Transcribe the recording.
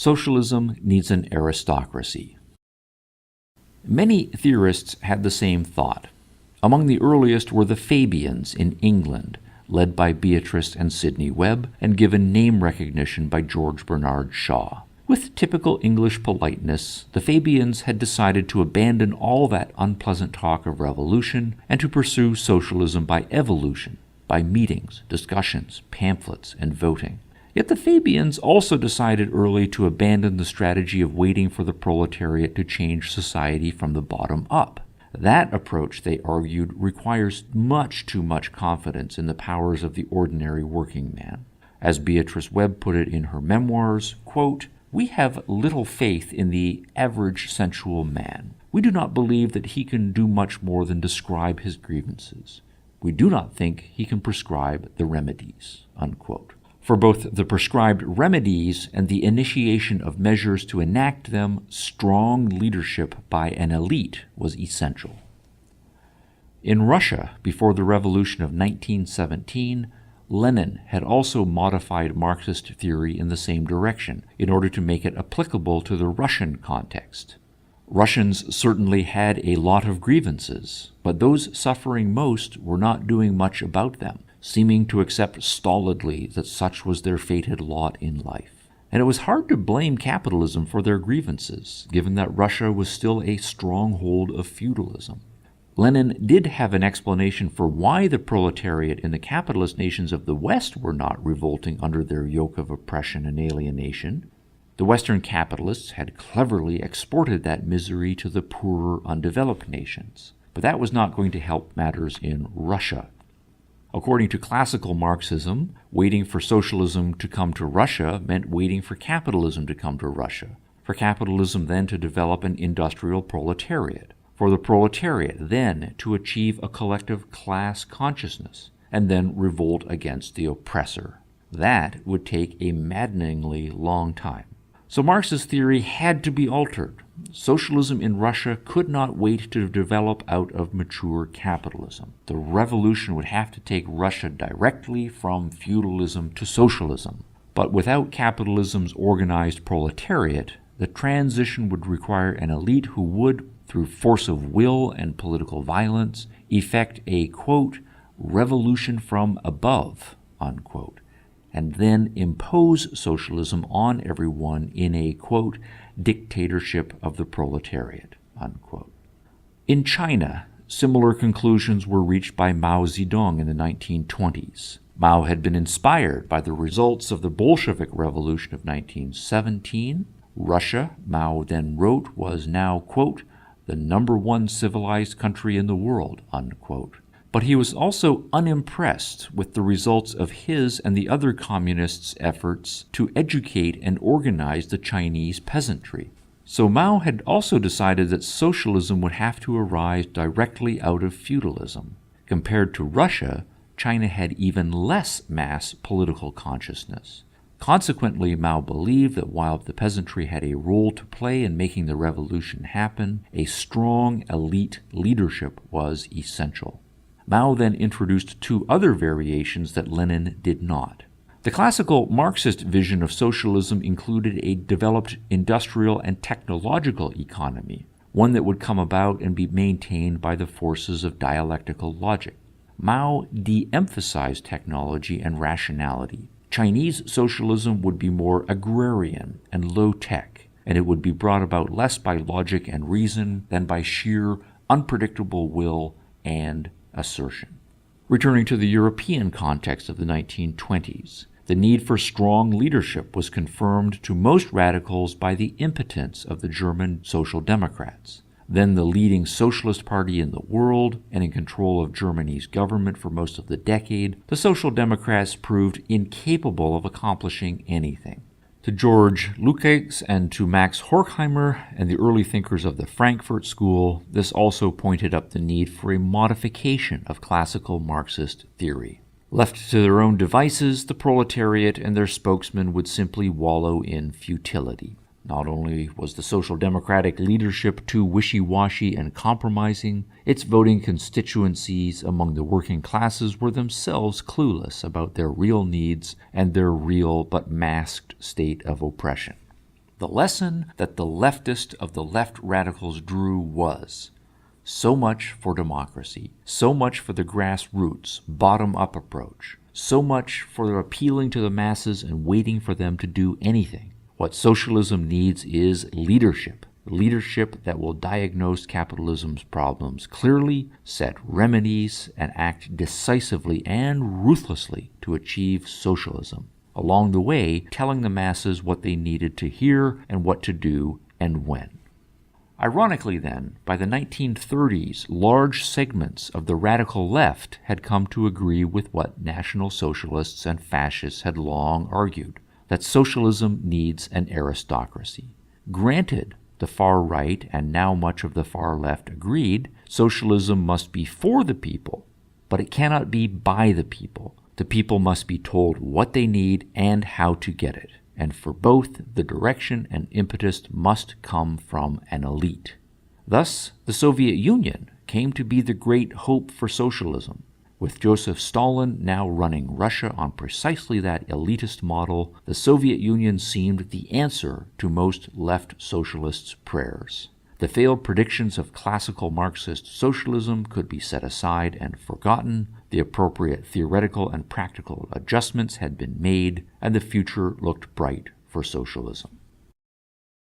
Socialism needs an aristocracy. Many theorists had the same thought. Among the earliest were the Fabians in England, led by Beatrice and Sidney Webb, and given name recognition by George Bernard Shaw. With typical English politeness, the Fabians had decided to abandon all that unpleasant talk of revolution and to pursue socialism by evolution, by meetings, discussions, pamphlets, and voting. Yet the Fabians also decided early to abandon the strategy of waiting for the proletariat to change society from the bottom up. That approach, they argued, requires much too much confidence in the powers of the ordinary working man. As Beatrice Webb put it in her memoirs, quote, "We have little faith in the average sensual man. We do not believe that he can do much more than describe his grievances. We do not think he can prescribe the remedies," unquote. For both the prescribed remedies and the initiation of measures to enact them, strong leadership by an elite was essential. In Russia, before the revolution of 1917, Lenin had also modified Marxist theory in the same direction in order to make it applicable to the Russian context. Russians certainly had a lot of grievances, but those suffering most were not doing much about them, seeming to accept stolidly that such was their fated lot in life. And it was hard to blame capitalism for their grievances, given that Russia was still a stronghold of feudalism. Lenin did have an explanation for why the proletariat in the capitalist nations of the West were not revolting under their yoke of oppression and alienation. The Western capitalists had cleverly exported that misery to the poorer, undeveloped nations. But that was not going to help matters in Russia. According to classical Marxism, waiting for socialism to come to Russia meant waiting for capitalism to come to Russia, for capitalism then to develop an industrial proletariat, for the proletariat then to achieve a collective class consciousness, and then revolt against the oppressor. That would take a maddeningly long time. So Marx's theory had to be altered. Socialism in Russia could not wait to develop out of mature capitalism. The revolution would have to take Russia directly from feudalism to socialism. But without capitalism's organized proletariat, the transition would require an elite who would, through force of will and political violence, effect a, quote, revolution from above, unquote, and then impose socialism on everyone in a, quote, dictatorship of the proletariat, unquote. In China, similar conclusions were reached by Mao Zedong in the 1920s. Mao had been inspired by the results of the Bolshevik Revolution of 1917. Russia, Mao then wrote, was now, quote, the #1 civilized country in the world, unquote. But he was also unimpressed with the results of his and the other communists' efforts to educate and organize the Chinese peasantry. So Mao had also decided that socialism would have to arise directly out of feudalism. Compared to Russia, China had even less mass political consciousness. Consequently, Mao believed that while the peasantry had a role to play in making the revolution happen, a strong elite leadership was essential. Mao then introduced two other variations that Lenin did not. The classical Marxist vision of socialism included a developed industrial and technological economy, one that would come about and be maintained by the forces of dialectical logic. Mao de-emphasized technology and rationality. Chinese socialism would be more agrarian and low-tech, and it would be brought about less by logic and reason than by sheer, unpredictable will and assertion. Returning to the European context of the 1920s, the need for strong leadership was confirmed to most radicals by the impotence of the German Social Democrats, then the leading socialist party in the world and in control of Germany's government for most of the decade. The Social Democrats proved incapable of accomplishing anything. To George Lukács and to Max Horkheimer and the early thinkers of the Frankfurt School, this also pointed up the need for a modification of classical Marxist theory. Left to their own devices, the proletariat and their spokesmen would simply wallow in futility. Not only was the Social Democratic leadership too wishy-washy and compromising, its voting constituencies among the working classes were themselves clueless about their real needs and their real but masked state of oppression. The lesson that the leftist of the left radicals drew was: so much for democracy, so much for the grassroots, bottom-up approach, so much for appealing to the masses and waiting for them to do anything. What socialism needs is leadership. Leadership that will diagnose capitalism's problems clearly, set remedies, and act decisively and ruthlessly to achieve socialism. Along the way, telling the masses what they needed to hear and what to do and when. Ironically then, by the 1930s, large segments of the radical left had come to agree with what National Socialists and fascists had long argued, that socialism needs an aristocracy. Granted, the far right and now much of the far left agreed socialism must be for the people, but it cannot be by the people. The people must be told what they need and how to get it. And for both, the direction and impetus must come from an elite. Thus, the Soviet Union came to be the great hope for socialism. With Joseph Stalin now running Russia on precisely that elitist model, the Soviet Union seemed the answer to most left socialists' prayers. The failed predictions of classical Marxist socialism could be set aside and forgotten, the appropriate theoretical and practical adjustments had been made, and the future looked bright for socialism.